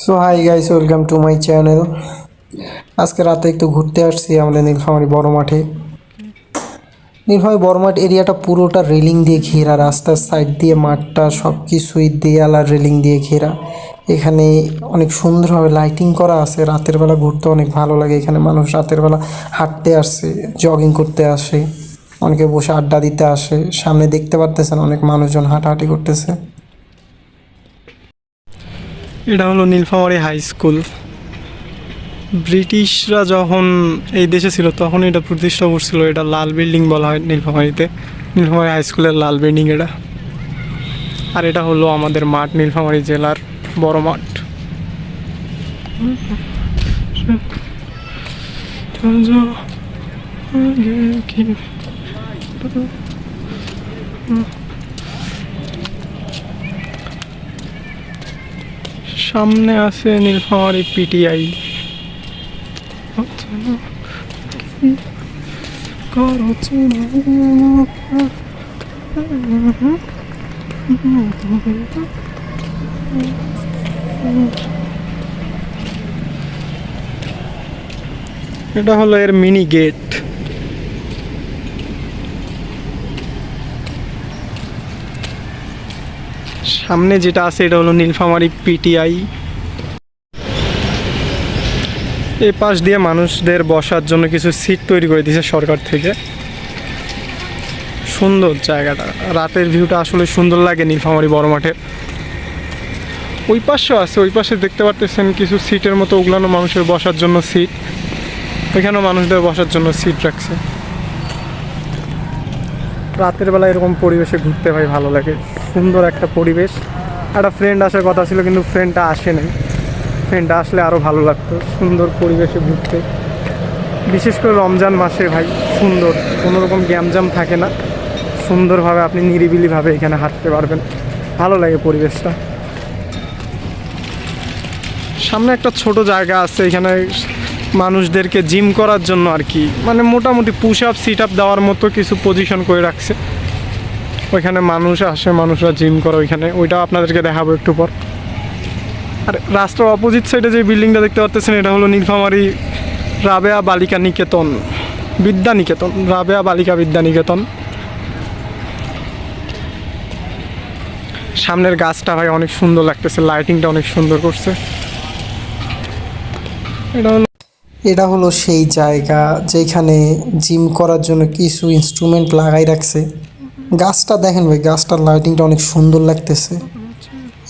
So hi guys, welcome to my channel. আজকে রাতে একটু ঘুরতে আসছি আমাদের নীলফামারী বড় মাঠে। নীলফামারী বড় মাঠ এরিয়াটা পুরোটা রেলিং দিয়ে ঘেরা, রাস্তার সাইড দিয়ে মাঠটা সব কিছুই দেয়াল আর রেলিং দিয়ে ঘেরা। এখানে অনেক সুন্দরভাবে লাইটিং করা আছে, রাতের বেলা ঘুরতে অনেক ভালো লাগে। এখানে মানুষ রাতের বেলা হাঁটতে আসে, জগিং করতে আসে, অনেকে বসে আড্ডা দিতে আসে। সামনে দেখতে পারতেছেন অনেক মানুষজন হাঁটাহাঁটি করতেছে। এটা হলো নীলফামারী হাই স্কুল। ব্রিটিশরা যখন এই দেশে ছিল তখন এটা প্রতিষ্ঠা করছিল। এটা লাল বিল্ডিং বলা হয় নীলফামারীতে, নীলফামারী হাই স্কুলের লাল বিল্ডিং এটা। আর এটা হলো আমাদের মাঠ, নীলফামারী জেলার বড় মাঠ। সামনে আছে নীলফামারী পিটিআই। এটা হলো এর মিনি গেট। সামনে যেটা আছে এটা হলো নীলফামারী পিটিআই। এই পাশ দিয়ে মানুষদের বসার জন্য কিছু সিট তৈরি করে দিয়েছে সরকার থেকে। সুন্দর জায়গাটা, রাতের ভিউটা আসলে সুন্দর লাগে নীলফামারী বড় মাঠের। ওই পাশেও আছে, ওই পাশে দেখতে পারতেছেন কিছু সিটের মতো, ওগুলানো মানুষের বসার জন্য সিট। ওইখানেও মানুষদের বসার জন্য সিট রাখছে। রাতের বেলা এরকম পরিবেশে ঘুরতে ভাই ভালো লাগে, সুন্দর একটা পরিবেশ। একটা ফ্রেন্ড আসার কথা ছিল কিন্তু ফ্রেন্ডটা আসে নাই। ফ্রেন্ডটা আসলে আরও ভালো লাগতো, সুন্দর পরিবেশে ঘুরতে। বিশেষ করে রমজান মাসে ভাই সুন্দর, কোনো রকম গ্যামজাম থাকে না, সুন্দরভাবে আপনি নিরিবিলিভাবে এখানে হাঁটতে পারবেন, ভালো লাগে পরিবেশটা। সামনে একটা ছোট জায়গা আছে, এখানে মানুষদেরকে জিম করার জন্য আর কি, মানে মোটামুটি পুশ আপ সিট আপ দেওয়ার মতো কিছু পজিশন করে রাখছে। ওইখানে মানুষ আসে, মানুষরা জিম করে ওইখানে, ওইটাও আপনাদেরকে দেখাবো একটু পর। আর রাস্তার অপোজিট সাইডে যে বিল্ডিংটা দেখতে পাচ্ছেন এটা হলো নীলফামারী রাবেয়া বালিকা নিকেতন, বিদ্যা নিকেতন, রাবেয়া বালিকা বিদ্যা নিকেতন। সামনের গাছটা ভাই অনেক সুন্দর লাগতেছে, লাইটিংটা অনেক সুন্দর করছে। এটা হলো সেই জায়গা যেখানে জিম করার জন্য কিছু ইনস্ট্রুমেন্ট লাগাই রাখছে। গাছটা দেখেন ভাই, গাছটার লাইটিংটা অনেক সুন্দর লাগতেছে।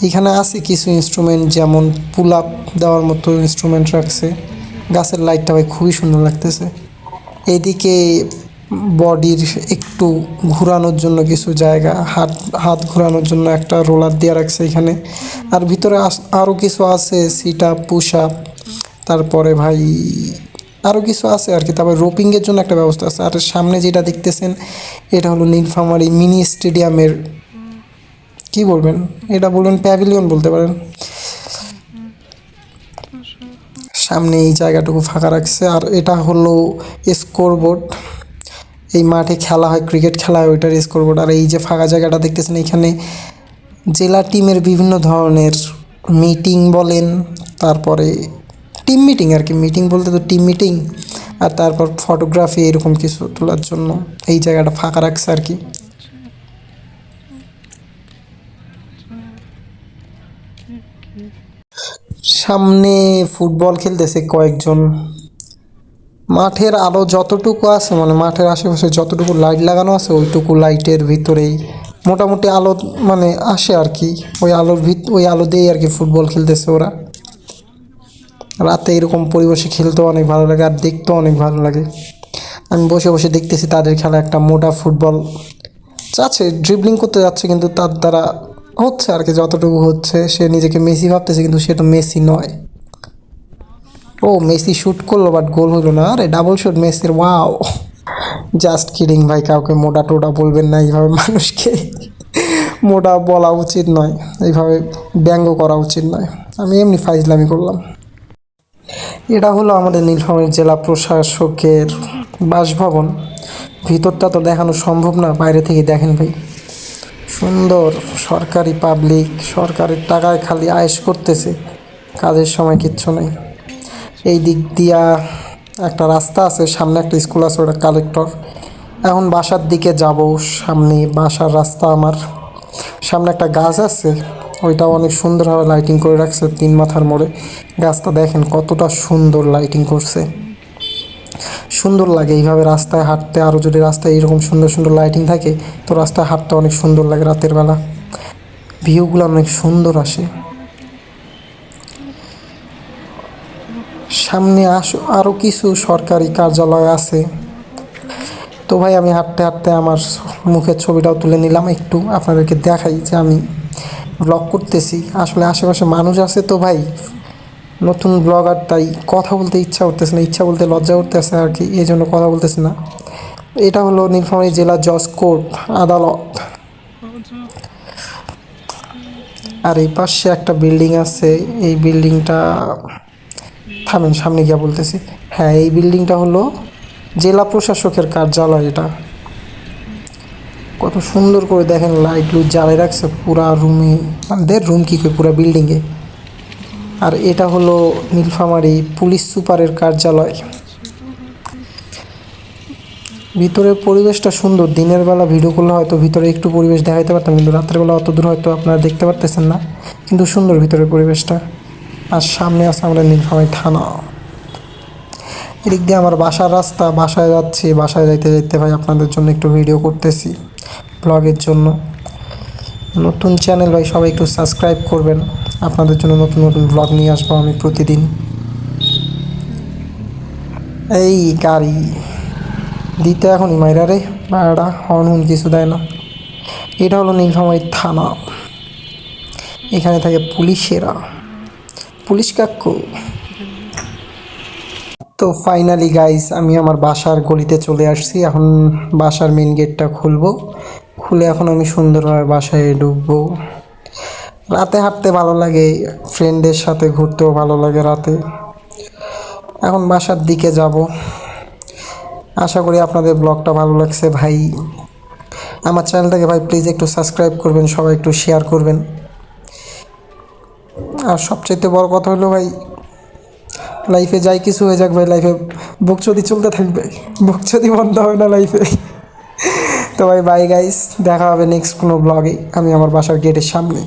এখানে আছে কিছু ইনস্ট্রুমেন্ট, যেমন পুল আপ দেওয়ার মতো ইনস্ট্রুমেন্ট রাখছে। গাছের লাইটটা ভাই খুবই সুন্দর লাগতেছে। এইদিকে বডির একটু ঘোরানোর জন্য কিছু জায়গা, হাত হাত ঘোরানোর জন্য একটা রোলার দিয়ে রাখছে এখানে। আর ভিতরে আরও কিছু আছে, সিট আপ, পুশ আপ, তারপরে ভাই আরও কিছু আছে আর কি। তারপরে রোপিংয়ের জন্য একটা ব্যবস্থা আছে। আর সামনে যেটা দেখতেছেন এটা হলো নীলফামারী মিনি স্টেডিয়ামের, কি বলবেন এটা, বলবেন প্যাভিলিয়ন বলতে পারেন। সামনে এই জায়গাটুকু ফাঁকা রাখছে। আর এটা হলো স্কোরবোর্ড, এই মাঠে খেলা হয়, ক্রিকেট খেলা হয়, ওইটার স্কোরবোর্ড। আর এই যে ফাঁকা জায়গাটা দেখতেছেন, এখানে জেলা টিমের বিভিন্ন ধরনের মিটিং বলেন, তারপরে টিম মিটিং আর কি, মিটিং বলতে তো টিম মিটিং, আর তারপর ফটোগ্রাফি এরকম কিছু তোলার জন্য এই জায়গাটা ফাঁকা রাখছে আর কি। সামনে ফুটবল খেলতেছে কয়েকজন। মাঠের আলো যতটুকু আছে, মানে মাঠের আশেপাশে যতটুকু লাইট লাগানো আছে, ওইটুকু লাইটের ভিতরেই মোটামুটি আলো মানে আসে আর কি। ওই আলো দিয়েই আর কি ফুটবল খেলতেছে ওরা। রাতে এরকম পরিবেশে খেলতেও অনেক ভালো লাগে আর দেখতেও অনেক ভালো লাগে। আমি বসে বসে দেখতেছি তাদের খেলা। একটা মোটা ফুটবল যাচ্ছে, ড্রিবলিং করতে যাচ্ছে, কিন্তু তার দ্বারা হচ্ছে আর কি যতটুকু হচ্ছে। সে নিজেকে মেসি ভাবতেছে, কিন্তু সে তো মেসি নয়। ও মেসি শ্যুট করলো বাট গোল হলো না। আরে ডাবল শট মেসির, ওয়াও। জাস্ট কিডিং ভাই, কাউকে মোটা টোটা বলবেন না, এইভাবে মানুষকে মোটা বলা উচিত নয়, এইভাবে ব্যঙ্গ করা উচিত নয়। আমি এমনি ফাইজলামি করলাম। এটা হলো আমাদের নীলফামারী জেলা প্রশাসকের বাসভবন। ভিতরটা তো দেখানো সম্ভব না, বাইরে থেকে দেখেন ভাই, সুন্দর। সরকারি পাবলিক সরকারের টাকায় খালি আয়েশ করতেছে, কাজের সময় কিচ্ছু নেই। এই দিক দিয়া একটা রাস্তা আছে, সামনে একটা স্কুল আছে, ওটা কালেক্টর। এখন বাসার দিকে যাব, সামনে বাসার রাস্তা আমার। সামনে একটা গাছ আছে, ওইটাও অনেক সুন্দরভাবে লাইটিং করে রাখছে 3 মাথার মোড়ে। গাছটা দেখেন কতটা সুন্দর লাইটিং করছে, সুন্দর লাগে এইভাবে রাস্তায় হাঁটতে। আরও যদি রাস্তায় এরকম সুন্দর সুন্দর লাইটিং থাকে তো রাস্তায় হাঁটতে অনেক সুন্দর লাগে রাতের বেলা, ভিউগুলো অনেক সুন্দর আসে। সামনে আরও কিছু সরকারি কার্যালয় আছে। তো ভাই আমি হাঁটতে হাঁটতে আমার মুখের ছবিটাও তুলে নিলাম, একটু আপনাদেরকে দেখাই যে আমি ব্লগ করতেছি। আসলে আশেপাশে মানুষ আছে তো ভাই, নতুন ব্লগার, তাই কথা বলতে ইচ্ছা করতেছে না, ইচ্ছা বলতে লজ্জা করতেছে আর কি, এই জন্য কথা বলতেছি না। এটা হলো নীলফামারী জেলা জজ কোর্ট আদালত। আর এই পাশে একটা বিল্ডিং আছে, এই বিল্ডিংটা, থামেন সামনে গিয়ে বলতেছি। হ্যাঁ, এই বিল্ডিংটা হলো জেলা প্রশাসকের কার্যালয়। এটা কত সুন্দর করে দেখেন লাইট লুট জ্বালিয়ে রাখছে পুরা রুমে, আমাদের রুম কী করে পুরা বিল্ডিংয়ে। আর এটা হলো নীলফামারী পুলিশ সুপারের কার্যালয়। ভিতরের পরিবেশটা সুন্দর, দিনের বেলা ভিডিও করলে হয়তো ভিতরে একটু পরিবেশ দেখাইতে পারতাম, কিন্তু রাতের বেলা অত দূর হয়তো আপনারা দেখতে পারতেছেন না, কিন্তু সুন্দর ভিতরের পরিবেশটা। আর সামনে আছে আমাদের নীলফামারী থানা। এদিক দিয়ে আমার বাসার রাস্তা, বাসায় যাচ্ছি, বাসায় যাইতে যাইতে ভাই আপনাদের জন্য একটু ভিডিও করতেছি ব্লগের জন্য। নতুন চ্যানেল ভাই, সবাই একটু সাবস্ক্রাইব করবেন, আপনাদের জন্য নতুন নতুন ব্লগ নিয়ে আসবো আমি প্রতিদিন। এই গাড়ি দিতে এখনই মাইরা রে, বাড়া হর্ন কিছু দেয় না। এটা হলো নীলফামারী থানা, এখানে থাকে পুলিশেরা, পুলিশ কাকু। তো ফাইনালি গাইস আমি আমার বাসার গলিতে চলে আসছি। এখন বাসার মেন গেটটা খুলবো, খুলে এখন আমি সুন্দরভাবে বাসায় ঢুকবো। রাতে হাঁটতে ভালো লাগে, ফ্রেন্ডদের সাথে ঘুরতেও ভালো লাগে রাতে। এখন বাসার দিকে যাব। আশা করি আপনাদের ব্লগটা ভালো লাগছে ভাই। আমার চ্যানেলটাকে ভাই প্লিজ একটু সাবস্ক্রাইব করবেন, সবাই একটু শেয়ার করবেন। আর সবচাইতে বড় কথা হলো ভাই, লাইফে যাই কিছু হয়ে যাক ভাই, লাইফে বকচোদি চলতে থাকবে, বকচোদি বন্ধ হবে না লাইফে। তো ভাই বাই গাইস, দেখা হবে নেক্সট কোনো ব্লগে, আমি আমার বাসার গেটের সামনে।